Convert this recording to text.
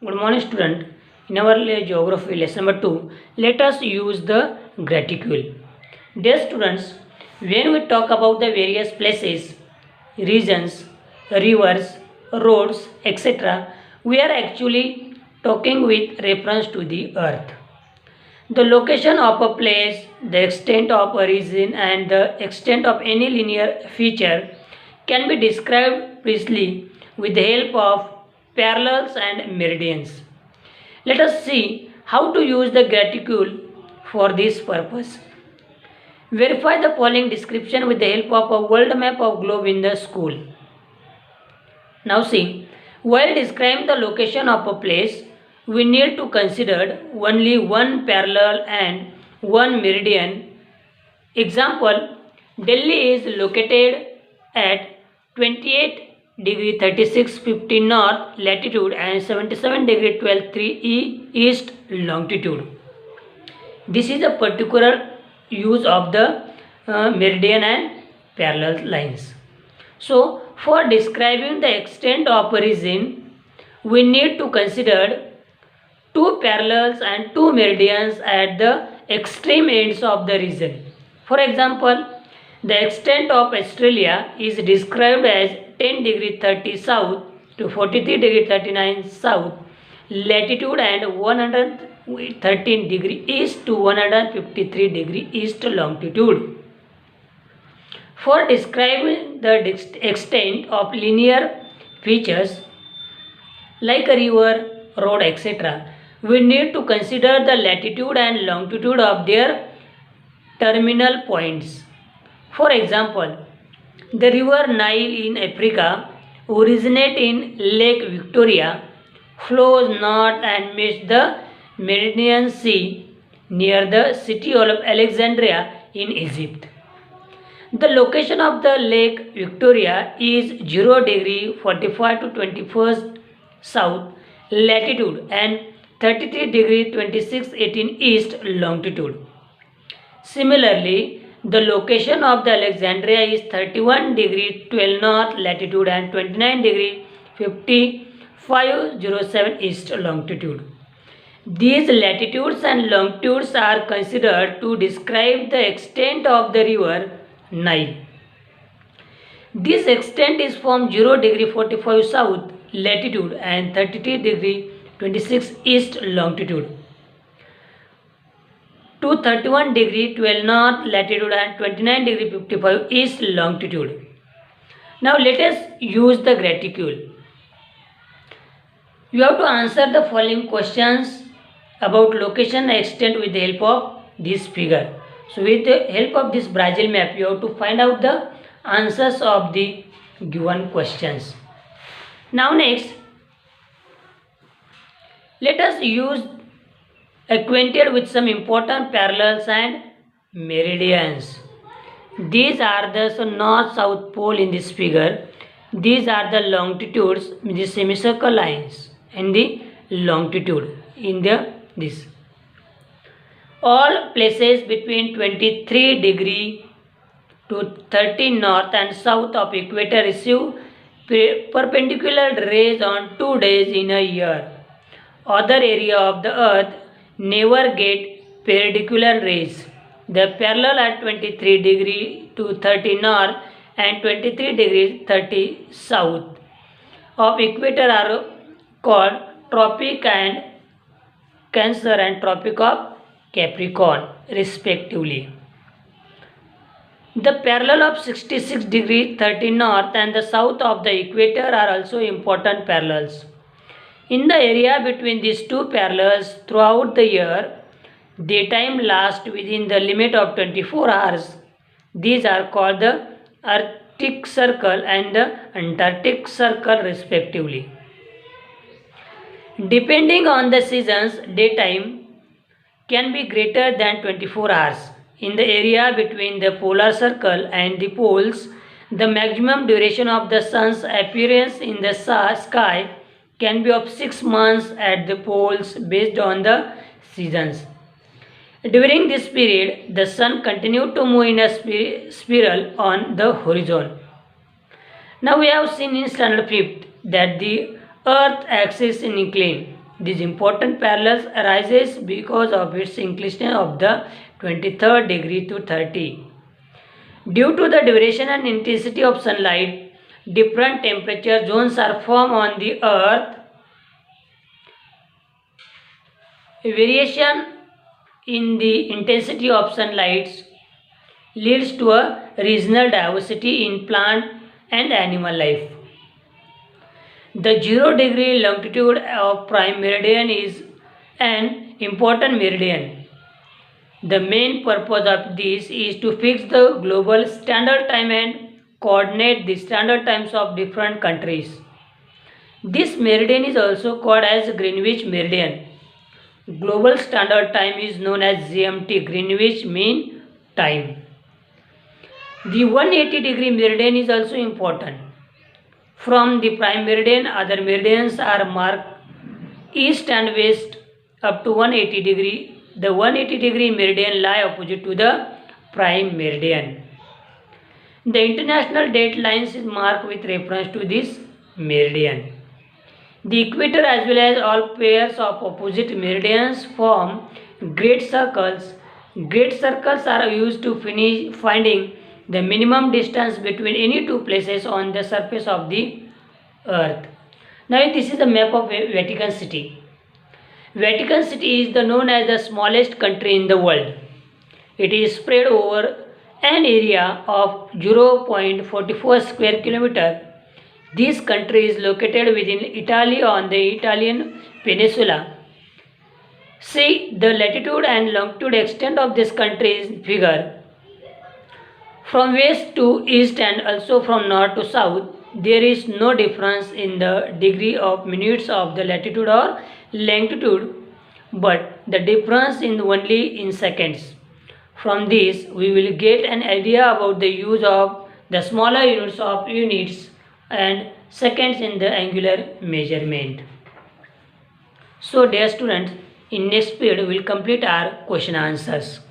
Good morning, student. In our geography lesson number 2, let us use the graticule. Dear students, when we talk about the various places, regions, rivers, roads, etc., we are actually talking with reference to the earth. The location of a place, the extent of a region, and the extent of any linear feature can be described precisely with the help of parallels and meridians. Let us see how to use the graticule for this purpose. Verify the following description with the help of a world map of globe in the school. Now see, while describing the location of a place, we need to consider only one parallel and one meridian. Example, Delhi is located at 28 degree 36 50 north latitude and 77 degree 12 3 east longitude. This is a particular use of the meridian and parallel lines. So, for describing the extent of a region, we need to consider two parallels and two meridians at the extreme ends of the region. For example, the extent of Australia is described as 10 degree 30 south to 43 degree 39 south latitude and 113 degree east to 153 degree east longitude. For describing the extent of linear features like a river, road, etc., we need to consider the latitude and longitude of their terminal points. For example, the river Nile in Africa originates in Lake Victoria, flows north and meets the Mediterranean Sea near the city of Alexandria in Egypt. The location of the Lake Victoria is 0 degree 45 to 21st south latitude and 33 degree 26 18 east longitude. Similarly, the location of the Alexandria is 31 degree 12 north latitude and 29 degree 5507 east longitude. These latitudes and longitudes are considered to describe the extent of the river Nile. This extent is from 0 degree 45 south latitude and 33 degree 26 east longitude to 31 degree 12 north latitude and 29 degree 55 east longitude. Now let us use the graticule. You have to answer the following questions about location and extent with the help of this figure. So with the help of this Brazil map, you have to find out the answers of the given questions. Now next, let us use acquainted with some important parallels and meridians. These are the north-south pole in this figure. These are the longitudes, the semicircle lines, and the longitude in this. All places between 23 degree to 30 north and south of equator receive perpendicular rays on 2 days in a year. Other area of the earth never get perpendicular rays. The parallel at 23 degree to 30 north and 23 degree 30 south of equator are called Tropic and Cancer and Tropic of Capricorn respectively. The parallel of 66 degree 30 north and the south of the equator are also important parallels. In the area between these two parallels throughout the year, daytime lasts within the limit of 24 hours. These are called the Arctic Circle and the Antarctic Circle respectively. Depending on the seasons, daytime can be greater than 24 hours. In the area between the polar circle and the poles, the maximum duration of the sun's appearance in the sky can be of 6 months at the poles based on the seasons. During this period, the sun continued to move in a spiral on the horizon. Now we have seen in standard 5th that the earth axis is inclined These important parallels arises because of its inclination of the 23rd degree to 30. Due to the duration and intensity of sunlight, different temperature zones are formed on the earth. A variation in the intensity of sunlight leads to a regional diversity in plant and animal life. The 0 degree longitude of prime meridian is an important meridian. The main purpose of this is to fix the global standard time and coordinate the standard times of different countries. This meridian is also called as Greenwich Meridian. Global standard time is known as GMT, Greenwich Mean Time. The 180-degree meridian is also important. From the prime meridian, other meridians are marked east and west up to 180 degree. The 180-degree meridian lie opposite to the prime meridian. The international date lines is marked with reference to this meridian. The equator as well as all pairs of opposite meridians form great circles. Great circles are used to finding the minimum distance between any two places on the surface of the earth. Now this is the map of Vatican City. Vatican City is known as the smallest country in the world. It is spread over an area of 0.44 square kilometer. This country is located within Italy on the Italian peninsula. See the latitude and longitude extent of this country's figure. From west to east and also from north to south, there is no difference in the degree of minutes of the latitude or longitude, but the difference in only in seconds. From this, we will get an idea about the use of the smaller units and seconds in the angular measurement. So, dear students, in next period we will complete our question answers.